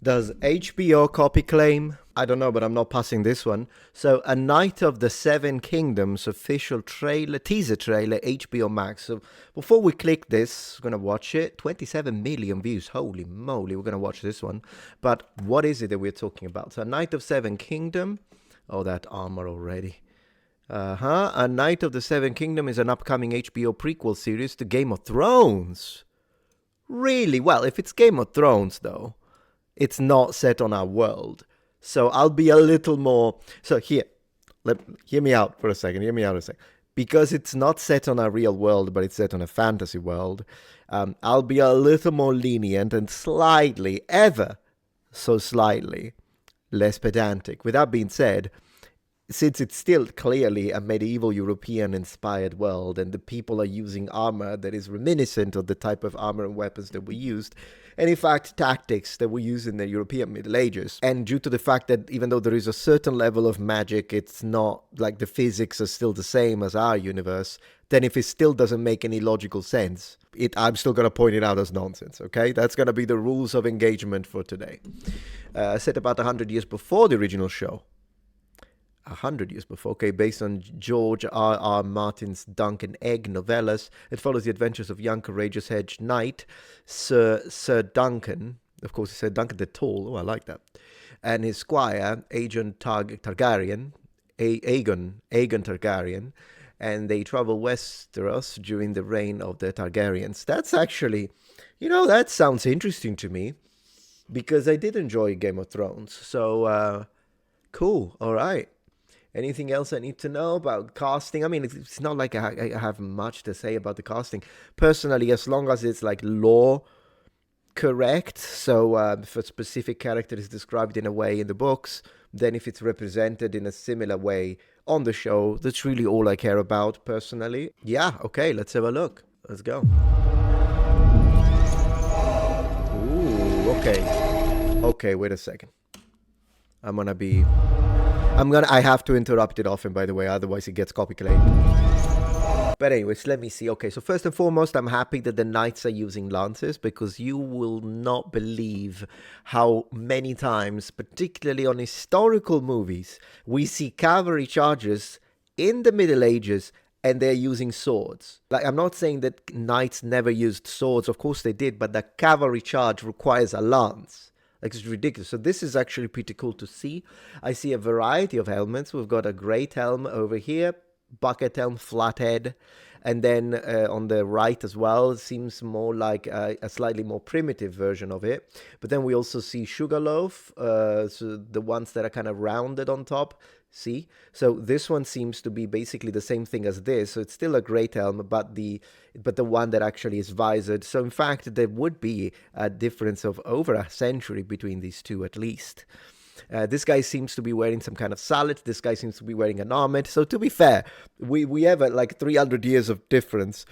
Does HBO copy claim? I don't know, but I'm not passing this one. So, A Night of the Seven Kingdoms official trailer, teaser trailer, HBO Max. So, before we click this, we're going to watch it. 27 million views. Holy moly, we're going to watch this one. But what is it that we're talking about? So, A Night of Seven Kingdom. Oh, that armor already. A Night of the Seven Kingdom is an upcoming HBO prequel series to Game of Thrones. Really? Well, if it's Game of Thrones, though, it's not set on our world. So I'll be a little more. So hear me out for a second. Hear me out a second. Because it's not set on a real world, but it's set on a fantasy world, I'll be a little more lenient and slightly, ever so slightly, less pedantic. With that being said, since it's still clearly a medieval European inspired world and the people are using armor that is reminiscent of the type of armor and weapons that we used, and in fact tactics that we used in the European Middle Ages, and due to the fact that even though there is a certain level of magic, it's not like the physics are still the same as our universe, then if it still doesn't make any logical sense, I'm still going to point it out as nonsense, okay? That's going to be the rules of engagement for today. Set about 100 years before the original show. 100 years before, okay, based on George R. Martin's Dunk and Egg novellas. It follows the adventures of young, courageous hedge knight, Sir Duncan, of course, Sir Duncan the Tall, oh, I like that, and his squire, Aegon Targaryen, Aegon Targaryen, and they travel Westeros during the reign of the Targaryens. That's actually, that sounds interesting to me, because I did enjoy Game of Thrones, so, cool, all right. Anything else I need to know about casting? I mean, it's not like I have much to say about the casting. Personally, as long as it's like law correct, so if a specific character is described in a way in the books, then if it's represented in a similar way on the show, that's really all I care about personally. Yeah, okay, let's have a look. Let's go. Ooh, okay. Okay, wait a second. I have to interrupt it often, by the way, otherwise it gets copy claimed. But anyways, let me see. Okay, so first and foremost, I'm happy that the knights are using lances, because you will not believe how many times, particularly on historical movies, we see cavalry chargers in the Middle Ages and they're using swords. Like, I'm not saying that knights never used swords, of course they did, but the cavalry charge requires a lance. Like, it's ridiculous. So this is actually pretty cool to see. I see a variety of helmets. We've got a great helm over here, bucket helm, flathead, and then on the right as well, it seems more like a slightly more primitive version of it. But then we also see sugarloaf, so the ones that are kind of rounded on top. See, so this one seems to be basically the same thing as this, so it's still a great helm, but the one that actually is visored. So in fact, there would be a difference of over a century between these two at least. This guy seems to be wearing some kind of sallet. This guy seems to be wearing an armet. So to be fair, we have like 300 years of difference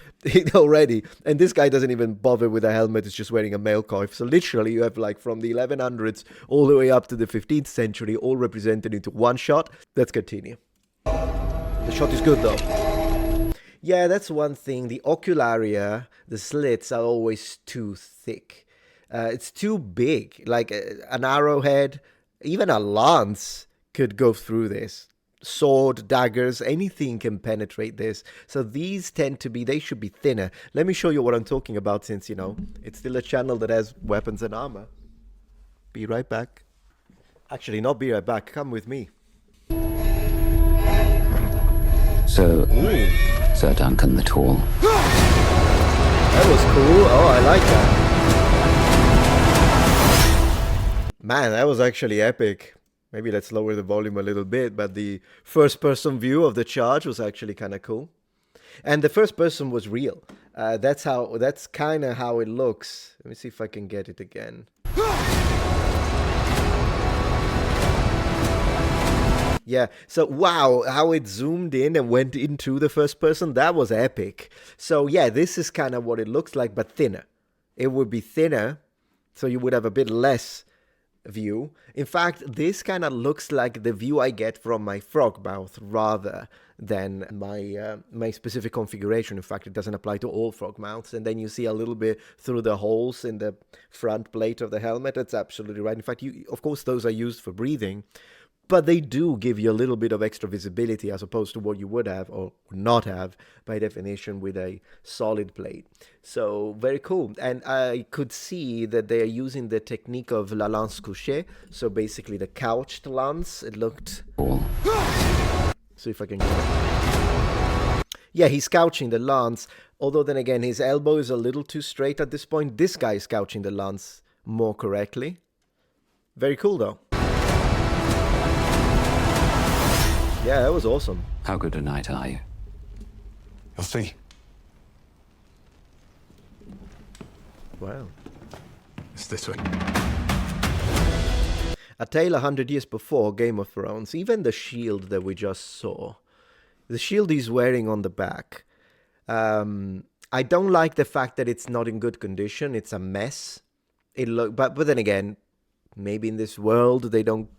already. And this guy doesn't even bother with a helmet. He's just wearing a mail coif. So literally you have like from the 1100s all the way up to the 15th century, all represented into one shot. Let's continue. The shot is good though. Yeah, that's one thing. The ocularia, the slits are always too thick. It's too big. Like an arrowhead, even a lance could go through this. Sword, daggers, anything can penetrate this. So these tend to be, they should be thinner. Let me show you what I'm talking about, since, it's still a channel that has weapons and armor. Be right back. Actually, not be right back. Come with me. So, Sir Duncan the Tall. That was cool. Oh, I like that. Man, that was actually epic. Maybe let's lower the volume a little bit, but the first-person view of the charge was actually kind of cool. And the first person was real. That's kind of how it looks. Let me see if I can get it again. Yeah, so wow, how it zoomed in and went into the first person, that was epic. So yeah, this is kind of what it looks like, but thinner. It would be thinner, so you would have a bit less view. In fact, this kind of looks like the view I get from my frog mouth rather than my specific configuration. In fact, it doesn't apply to all frog mouths. And then you see a little bit through the holes in the front plate of the helmet. That's absolutely right. In fact, of course, those are used for breathing, but they do give you a little bit of extra visibility as opposed to what you would have or not have by definition with a solid plate. So very cool. And I could see that they are using the technique of la lance couchée. So basically the couched lance. It looked... Tall. See if I can get it. Yeah, he's couching the lance. Although then again, his elbow is a little too straight at this point. This guy is couching the lance more correctly. Very cool though. Yeah, that was awesome. How good a knight are you? You'll see. Wow. It's this way. A tale 100 years before Game of Thrones. Even the shield that we just saw. The shield he's wearing on the back. I don't like the fact that it's not in good condition. It's a mess. But then again, maybe in this world they don't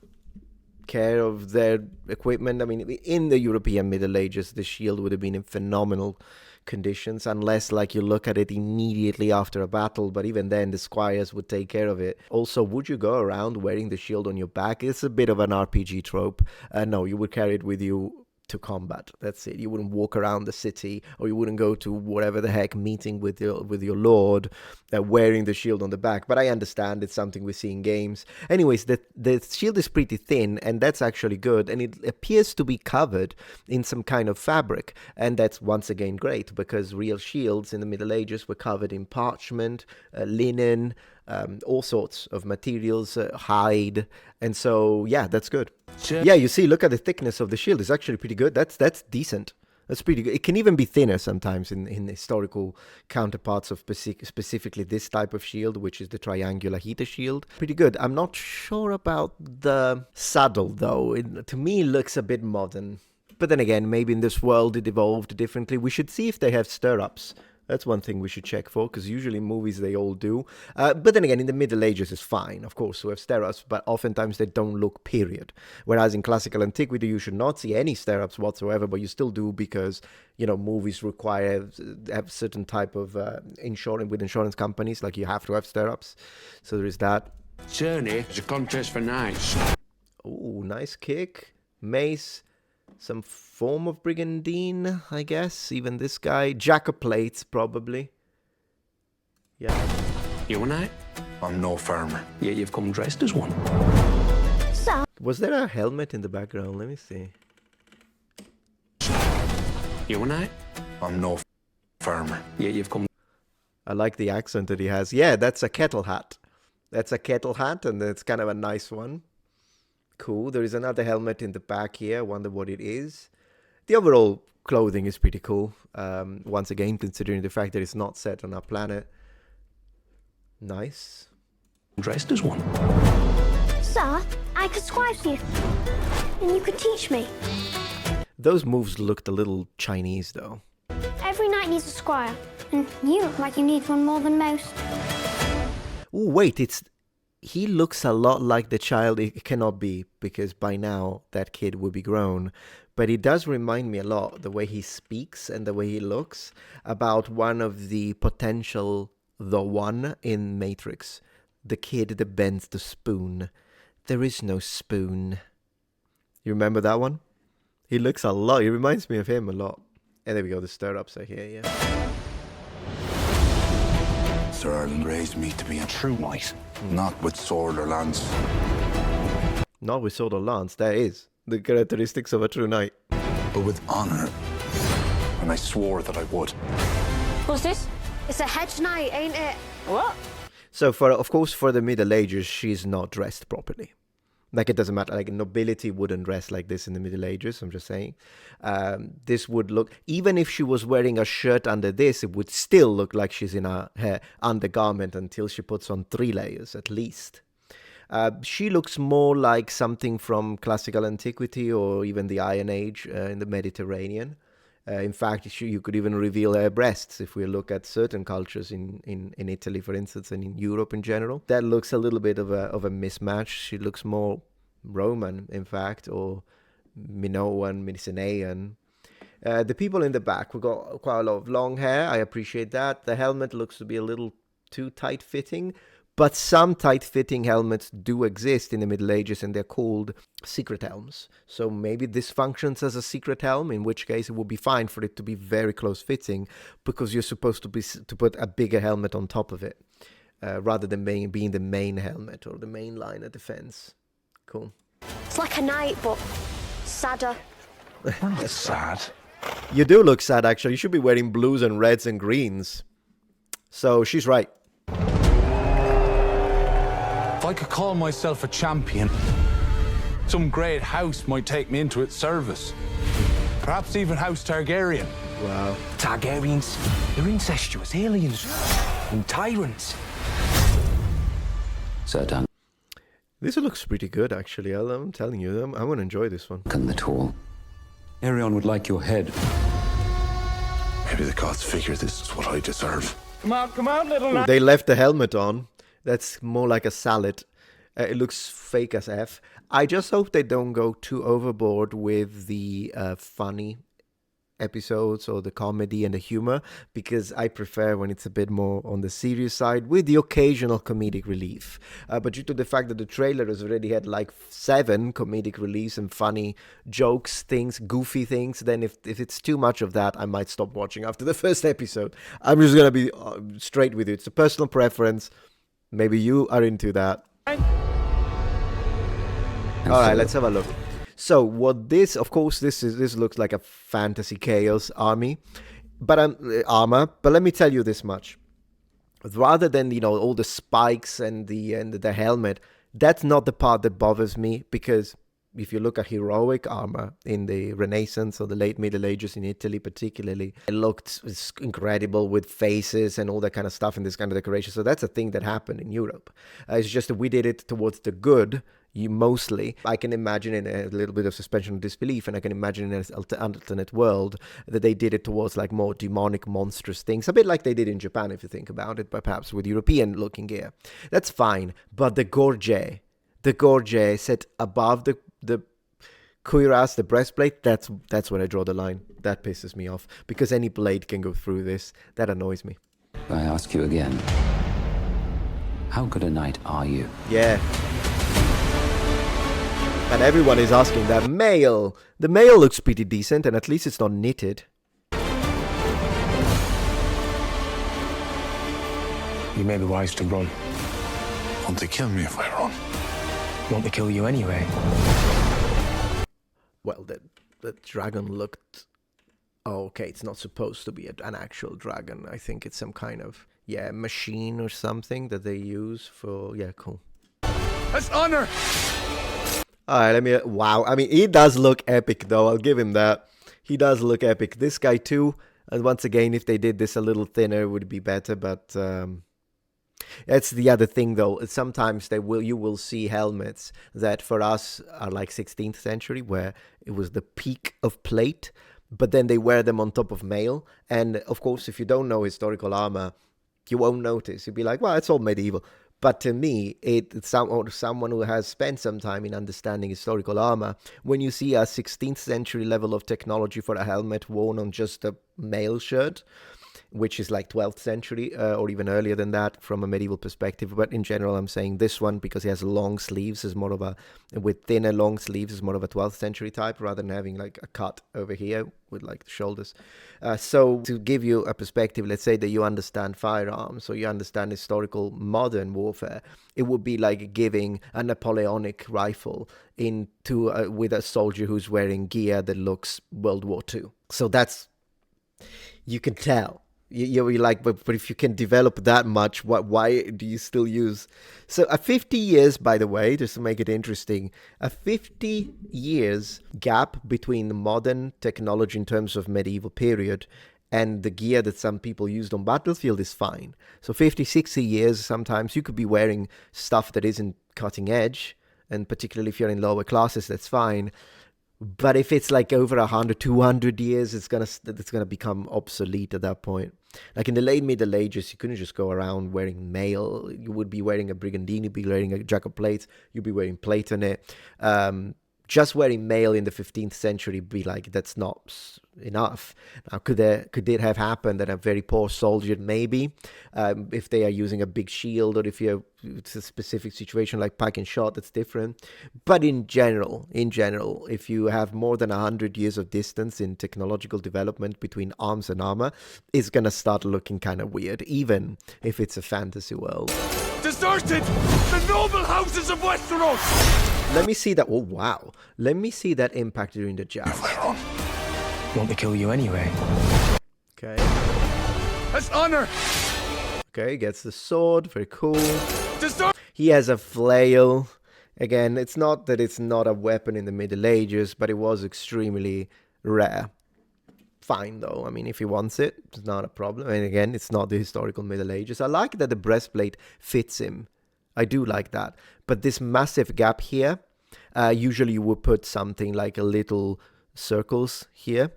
care of their equipment. I mean, in the European Middle Ages, the shield would have been in phenomenal conditions, unless like you look at it immediately after a battle, but even then the squires would take care of it. Also, would you go around wearing the shield on your back? It's a bit of an RPG trope. No, you would carry it with you to combat. That's it. You wouldn't walk around the city, or you wouldn't go to whatever the heck meeting with your lord wearing the shield on the back. But I understand it's something we see in games. Anyways, the shield is pretty thin, and that's actually good, and it appears to be covered in some kind of fabric, and that's once again great, because real shields in the Middle Ages were covered in parchment, linen, all sorts of materials, hide, and so yeah, that's good. Sure. Yeah, you see, look at the thickness of the shield. It's actually pretty good. That's decent. That's pretty good. It can even be thinner sometimes in historical counterparts of specifically this type of shield, which is the triangular heater shield. Pretty good. I'm not sure about the saddle though. To me, it looks a bit modern. But then again, maybe in this world it evolved differently. We should see if they have stirrups. That's one thing we should check for, because usually in movies they all do. But then again, in the Middle Ages it's fine, of course, to have stirrups, but oftentimes they don't look, period. Whereas in classical antiquity you should not see any stirrups whatsoever, but you still do because, you know, movies have certain type of insurance with insurance companies, like you have to have stirrups. So there is that. Journey is a contest for knights. Ooh, nice kick. Mace. Some form of brigandine, I guess. Even this guy. Jack of plates, probably. Yeah. You a knight? I'm no farmer. Yeah, you've come dressed as one. So, Was there a helmet in the background? Let me see. You a knight? I'm no farmer. Yeah, you've come. I like the accent that he has. Yeah, that's a kettle hat. That's a kettle hat, and it's kind of a nice one. Cool. There is another helmet in the back here. I wonder what it is. The overall clothing is pretty cool. Once again, considering the fact that it's not set on our planet. Nice. Dressed as one. sir, I could scribe you. And you could teach me. Those moves looked a little Chinese, though. Every knight needs a squire. And you look like you need one more than most. Ooh, wait, he looks a lot like the child. It cannot be, because by now that kid would be grown. But he does remind me a lot, the way he speaks and the way he looks, about one of the potential The One in Matrix. The kid that bends the spoon. There is no spoon. You remember that one? He looks a lot. He reminds me of him a lot. And there we go, the stirrups are here, yeah. Sir Erland raised me to be a true knight, not with sword or lance. Not with sword or lance, that is the characteristics of a true knight. But with honor. And I swore that I would. What's this? It's a hedge knight, ain't it? What? So, of course, for the Middle Ages, she's not dressed properly. Like, it doesn't matter. Like, nobility wouldn't dress like this in the Middle Ages, I'm just saying. This would look... Even if she was wearing a shirt under this, it would still look like she's in her undergarment until she puts on 3 layers, at least. She looks more like something from classical antiquity or even the Iron Age in the Mediterranean. In fact, you could even reveal her breasts if we look at certain cultures in Italy, for instance, and in Europe in general. That looks a little bit of a mismatch. She looks more Roman, in fact, or Minoan, Mycenaean. The people in the back, we've got quite a lot of long hair. I appreciate that. The helmet looks to be a little too tight-fitting, but some tight-fitting helmets do exist in the Middle Ages, and they're called secret helms. So maybe this functions as a secret helm, in which case it would be fine for it to be very close-fitting, because you're supposed to put a bigger helmet on top of it, rather than being the main helmet or the main line of defense. Cool. It's like a knight, but sadder. We're not sad. You do look sad, actually. You should be wearing blues and reds and greens. So she's right. If I could call myself a champion, some great house might take me into its service. Perhaps even House Targaryen. Wow. Targaryens, they're incestuous aliens and tyrants. Sir Duncan This looks pretty good, actually. I'm telling you, I'm going to enjoy this one. the Tall. Arion would like your head. Maybe the gods figure this is what I deserve. Come on, little knight. They left the helmet on. That's more like a salad. It looks fake as F. I just hope they don't go too overboard with the funny episodes or the comedy and the humor, because I prefer when it's a bit more on the serious side with the occasional comedic relief. But due to the fact that the trailer has already had like 7 comedic reliefs and funny jokes, things, goofy things, then if it's too much of that, I might stop watching after the first episode. I'm just going to be straight with you. It's a personal preference. Maybe you are into that. All right, let's have a look. So what this, of course, this looks like a fantasy chaos army, but armor. But let me tell you this much: rather than all the spikes and the helmet, that's not the part that bothers me, because if you look at heroic armor in the Renaissance or the late Middle Ages in Italy, particularly, it looked incredible with faces and all that kind of stuff and this kind of decoration. So that's a thing that happened in Europe. It's just that we did it towards the good. Mostly, I can imagine in a little bit of suspension of disbelief, and I can imagine in an alternate world that they did it towards like more demonic, monstrous things, a bit like they did in Japan, if you think about it, but perhaps with European-looking gear. That's fine, but the gorget set above the cuirass, the breastplate, that's where I draw the line. That pisses me off, because any blade can go through this. That annoys me. I ask you again, how good a knight are you? Yeah. And everyone is asking that. The mail looks pretty decent, and at least it's not knitted. You may be wise to run. Won't they kill me if I run? Want to kill you anyway. Well, the dragon looked... Oh, okay, it's not supposed to be an actual dragon. I think it's some kind of, machine or something that they use for... Yeah, cool. That's honor! All right, wow. I mean, he does look epic, though. I'll give him that. He does look epic. This guy, too. And once again, if they did this a little thinner, it would be better. But that's the other thing, though. Sometimes you will see helmets that for us are like 16th century, where it was the peak of plate. But then they wear them on top of mail. And, of course, if you don't know historical armor, you won't notice. You'll be like, well, it's all medieval. But to me, someone who has spent some time in understanding historical armor, when you see a 16th century level of technology for a helmet worn on just a mail shirt, which is like 12th century or even earlier than that from a medieval perspective. But in general, I'm saying this one, because he has long sleeves, is more of with thinner long sleeves, is more of a 12th century type, rather than having like a cut over here with like the shoulders. So to give you a perspective, let's say that you understand firearms, or you understand historical modern warfare, it would be like giving a Napoleonic rifle with a soldier who's wearing gear that looks World War II. So you can tell. You're like, but if you can develop that much, why do you still use? So a 50 years, by the way, just to make it interesting, a 50 years gap between the modern technology in terms of medieval period and the gear that some people used on battlefield is fine. So 50, 60 years, sometimes you could be wearing stuff that isn't cutting edge, and particularly if you're in lower classes, that's fine. But if it's like over 100, 200 years, it's gonna become obsolete at that point. Like in the late Middle Ages, you couldn't just go around wearing mail. You would be wearing a brigandine, you'd be wearing a jack of plates, you'd be wearing plate on it. Just wearing mail in the 15th century be like, that's not enough. Now, could it have happened that a very poor soldier, maybe, if they are using a big shield, or if it's a specific situation like packing shot, that's different. But in general, if you have more than 100 years of distance in technological development between arms and armor, it's gonna start looking kind of weird, even if it's a fantasy world. Deserted! The noble houses of Westeros! Let me see that. Oh, wow. Let me see that impact during the joust. Want to kill you anyway. Okay. As honor! Okay, gets the sword. Very cool. He has a flail. Again, it's not that it's not a weapon in the Middle Ages, but it was extremely rare. Fine, though. I mean, if he wants it, it's not a problem. And again, it's not the historical Middle Ages. I like that the breastplate fits him. I do like that. But this massive gap here, usually you would put something like a little circles here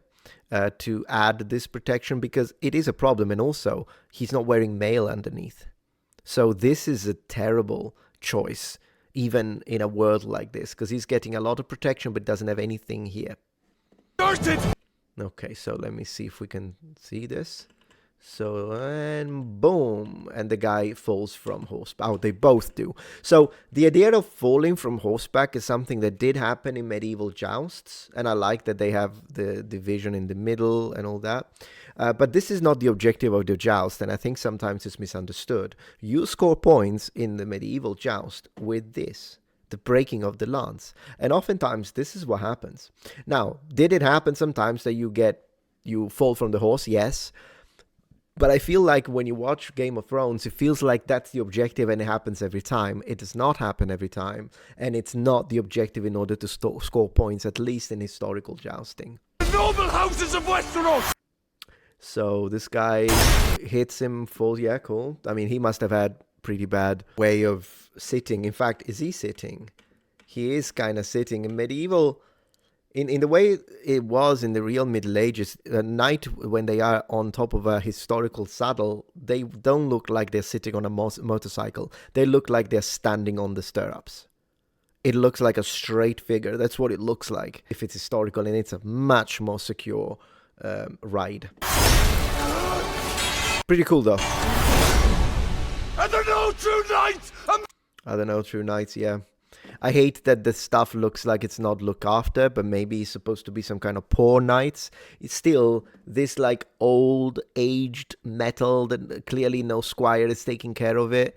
to add this protection, because it is a problem. And also, he's not wearing mail underneath. So this is a terrible choice, even in a world like this, because he's getting a lot of protection but doesn't have anything here. Okay, so let me see if we can see this. So, and boom, and the guy falls from horseback. Oh, they both do. So the idea of falling from horseback is something that did happen in medieval jousts, and I like that they have the division in the middle and all that. But this is not the objective of the joust, and I think sometimes it's misunderstood. You score points in the medieval joust with this, the breaking of the lance, and oftentimes this is what happens. Now, did it happen sometimes that you fall from the horse? Yes. But I feel like when you watch Game of Thrones, it feels like that's the objective and it happens every time. It does not happen every time. And it's not the objective in order to score points, at least in historical jousting. The noble houses of Westeros! So this guy hits him, falls. Yeah, cool. I mean, he must have had pretty bad way of sitting. In fact, is he sitting? He is kind of sitting. In medieval... In the way it was in the real Middle Ages, a knight, when they are on top of a historical saddle, they don't look like they're sitting on a motorcycle. They look like they're standing on the stirrups. It looks like a straight figure. That's what it looks like if it's historical, and it's a much more secure ride. Pretty cool, though. Are there no true knights? Are there no true knights? Yeah. I hate that the stuff looks like it's not looked after, but maybe it's supposed to be some kind of poor knights. It's still this like old, aged metal that clearly no squire is taking care of it.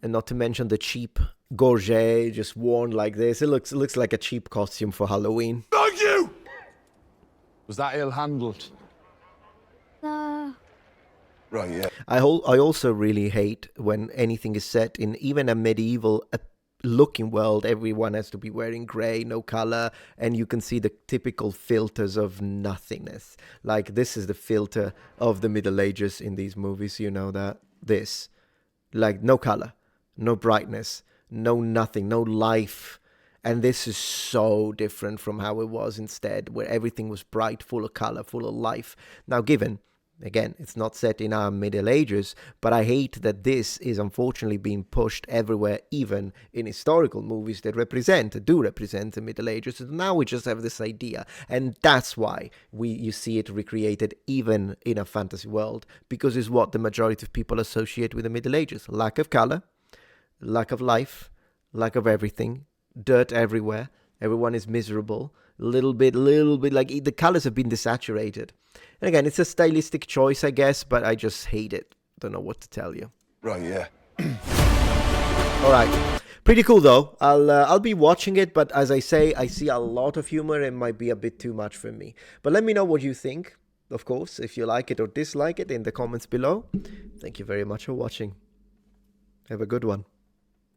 And not to mention the cheap gorget just worn like this. It looks like a cheap costume for Halloween. Thank you! Was that ill-handled? Right, yeah. I also really hate when anything is set in even a medieval looking world. Everyone has to be wearing grey, no color, and you can see the typical filters of nothingness. Like this is the filter of the Middle Ages in these movies, you know that. This, like no color, no brightness, no nothing, no life. And this is so different from how it was instead, where everything was bright, full of color, full of life. Now, given again, it's not set in our Middle Ages, but I hate that this is unfortunately being pushed everywhere, even in historical movies that do represent the Middle Ages. So now we just have this idea, and that's why you see it recreated even in a fantasy world, because it's what the majority of people associate with the Middle Ages. Lack of color, lack of life, lack of everything, dirt everywhere, everyone is miserable, little bit like the colors have been desaturated. And again, it's a stylistic choice, I guess, but I just hate it. Don't know what to tell you. Right, yeah. All right. Pretty cool, though. I'll be watching it, but as I say, I see a lot of humor. It might be a bit too much for me. But let me know what you think, of course, if you like it or dislike it in the comments below. Thank you very much for watching. Have a good one.